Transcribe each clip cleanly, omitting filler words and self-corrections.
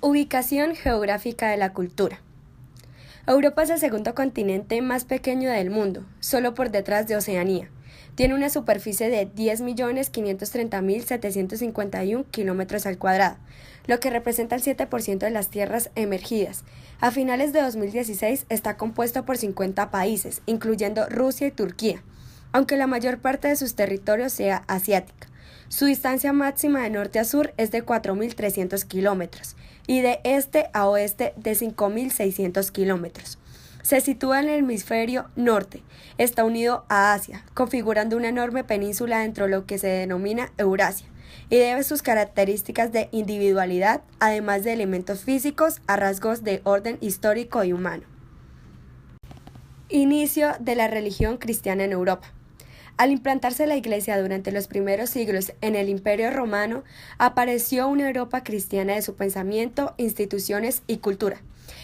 Ubicación geográfica de la cultura. Europa es el segundo continente más pequeño del mundo, solo por detrás de Oceanía. Tiene una superficie de 10.530.751 kilómetros al cuadrado, lo que representa el 7% de las tierras emergidas. A finales de 2016 está compuesto por 50 países, incluyendo Rusia y Turquía, aunque la mayor parte de sus territorios sea asiática. Su distancia máxima de norte a sur es de 4.300 kilómetros y de este a oeste de 5.600 kilómetros. Se sitúa en el hemisferio norte, está unido a Asia, configurando una enorme península dentro de lo que se denomina Eurasia, y debe sus características de individualidad, además de elementos físicos, a rasgos de orden histórico y humano. Inicio de la religión cristiana en Europa. Al implantarse la Iglesia durante los primeros siglos en el Imperio Romano, apareció una Europa cristiana de su pensamiento, instituciones y cultura.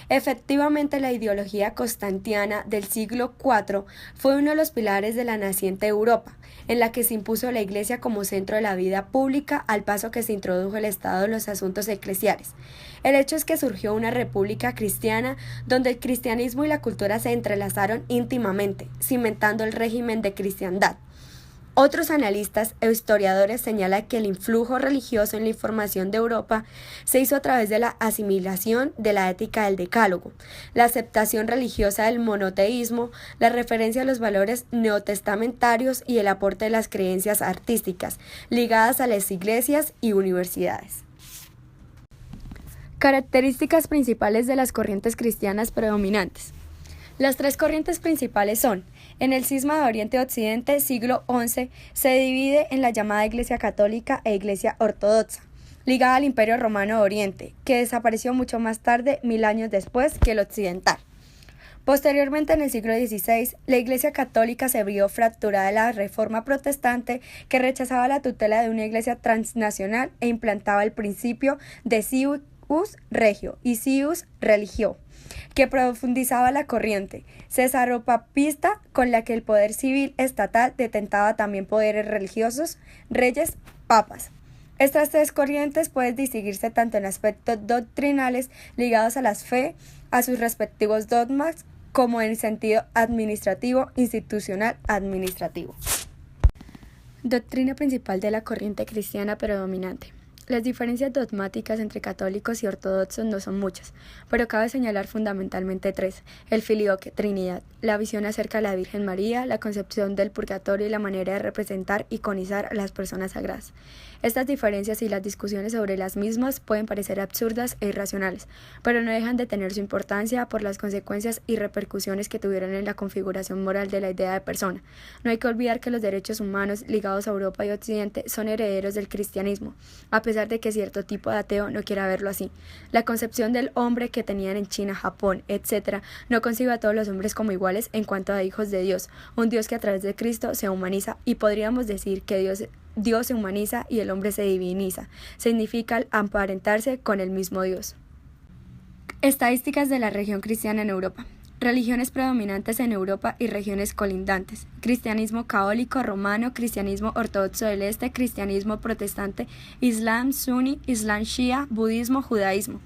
Efectivamente, la ideología constantiana del siglo IV fue uno de los pilares de la naciente Europa, en la que se impuso la Iglesia como centro de la vida pública al paso que se introdujo el Estado en los asuntos eclesiales. El hecho es que surgió una república cristiana donde el cristianismo y la cultura se entrelazaron íntimamente, cimentando el régimen de cristiandad. Otros analistas e historiadores señalan que el influjo religioso en la información de Europa se hizo a través de la asimilación de la ética del Decálogo, la aceptación religiosa del monoteísmo, la referencia a los valores neotestamentarios y el aporte de las creencias artísticas ligadas a las iglesias y universidades. Características principales de las corrientes cristianas predominantes. Las tres corrientes principales son: en el cisma de Oriente-Occidente, siglo XI, se divide en la llamada Iglesia Católica e Iglesia Ortodoxa, ligada al Imperio Romano de Oriente, que desapareció mucho más tarde, 1000 años después, que el occidental. Posteriormente, en el siglo XVI, la Iglesia Católica se vio fracturada de la Reforma Protestante, que rechazaba la tutela de una Iglesia transnacional e implantaba el principio de Civius Regio y Civius Religio, que profundizaba la corriente cesaropapista, con la que el poder civil estatal detentaba también poderes religiosos, reyes, papas. Estas tres corrientes pueden distinguirse tanto en aspectos doctrinales ligados a la fe, a sus respectivos dogmas, como en sentido administrativo, institucional, administrativo. Doctrina principal de la corriente cristiana predominante. Las diferencias dogmáticas entre católicos y ortodoxos no son muchas, pero cabe señalar fundamentalmente tres: el filioque, Trinidad, la visión acerca de la Virgen María, la concepción del purgatorio y la manera de representar y iconizar a las personas sagradas. Estas diferencias y las discusiones sobre las mismas pueden parecer absurdas e irracionales, pero no dejan de tener su importancia por las consecuencias y repercusiones que tuvieron en la configuración moral de la idea de persona. No hay que olvidar que los derechos humanos ligados a Europa y Occidente son herederos del cristianismo, a pesar de que cierto tipo de ateo no quiera verlo así. La concepción del hombre que tenían en China, Japón, etc., no concibe a todos los hombres como iguales en cuanto a hijos de Dios, un Dios que a través de Cristo se humaniza, y podríamos decir que Dios se humaniza y el hombre se diviniza. Significa emparentarse con el mismo Dios. Estadísticas de la religión cristiana en Europa. Religiones predominantes en Europa y regiones colindantes: cristianismo católico romano, cristianismo ortodoxo del este, cristianismo protestante, islam suní, islam shia, budismo, judaísmo.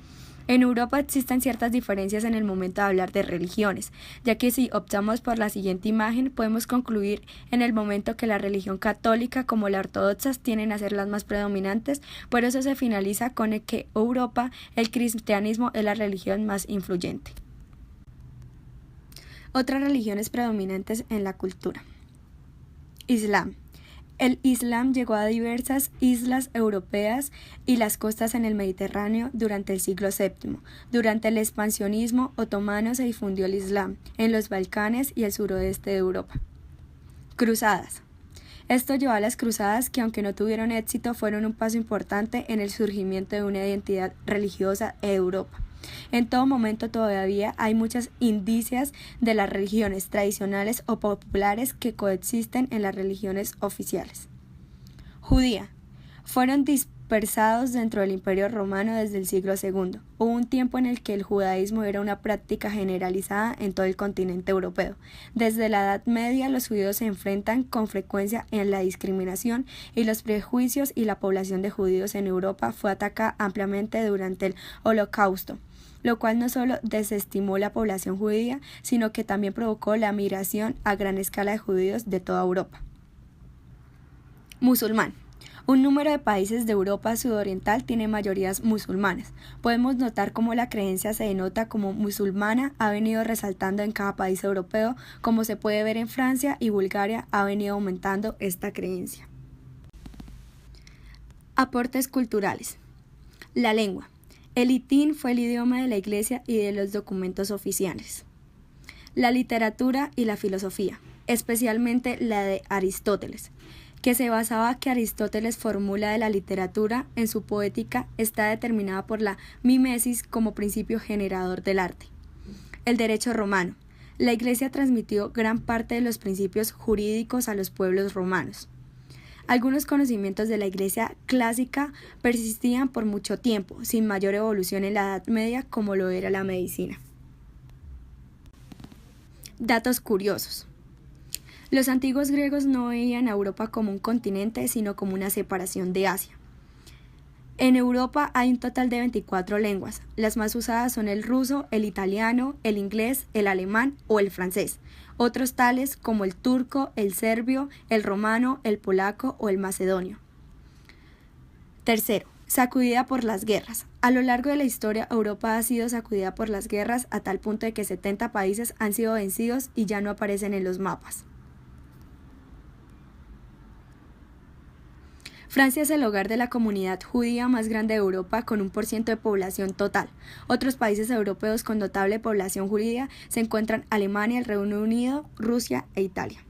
En Europa existen ciertas diferencias en el momento de hablar de religiones, ya que si optamos por la siguiente imagen, podemos concluir en el momento que la religión católica como la ortodoxa tienden a ser las más predominantes. Por eso se finaliza con el que Europa, el cristianismo es la religión más influyente. Otras religiones predominantes en la cultura. Islam. El Islam llegó a diversas islas europeas y las costas en el Mediterráneo durante el siglo VII. Durante el expansionismo otomano se difundió el Islam en los Balcanes y el suroeste de Europa. Cruzadas. Esto llevó a las cruzadas, que aunque no tuvieron éxito, fueron un paso importante en el surgimiento de una identidad religiosa en Europa. En todo momento todavía hay muchas indicios de las religiones tradicionales o populares que coexisten en las religiones oficiales. Judía. Fueron dispersados dentro del Imperio Romano desde el siglo II. Hubo un tiempo en el que el judaísmo era una práctica generalizada en todo el continente europeo. Desde la Edad Media, los judíos se enfrentan con frecuencia en la discriminación y los prejuicios, y la población de judíos en Europa fue atacada ampliamente durante el Holocausto, lo cual no solo desestimó la población judía, sino que también provocó la migración a gran escala de judíos de toda Europa. Musulmán. Un número de países de Europa sudoriental tiene mayorías musulmanas. Podemos notar cómo la creencia se denota como musulmana ha venido resaltando en cada país europeo, como se puede ver en Francia y Bulgaria ha venido aumentando esta creencia. Aportes culturales. La lengua. El latín fue el idioma de la Iglesia y de los documentos oficiales. La literatura y la filosofía, especialmente la de Aristóteles, que se basaba que Aristóteles formula de la literatura en su poética está determinada por la mimesis como principio generador del arte. El derecho romano. La Iglesia transmitió gran parte de los principios jurídicos a los pueblos romanos. Algunos conocimientos de la Iglesia clásica persistían por mucho tiempo, sin mayor evolución en la Edad Media como lo era la medicina. Datos curiosos. Los antiguos griegos no veían a Europa como un continente, sino como una separación de Asia. En Europa hay un total de 24 lenguas. Las más usadas son el ruso, el italiano, el inglés, el alemán o el francés. Otros tales como el turco, el serbio, el romano, el polaco o el macedonio. Tercero, sacudida por las guerras. A lo largo de la historia, Europa ha sido sacudida por las guerras a tal punto de que 70 países han sido vencidos y ya no aparecen en los mapas. Francia es el hogar de la comunidad judía más grande de Europa con 1% de población total. Otros países europeos con notable población judía se encuentran Alemania, el Reino Unido, Rusia e Italia.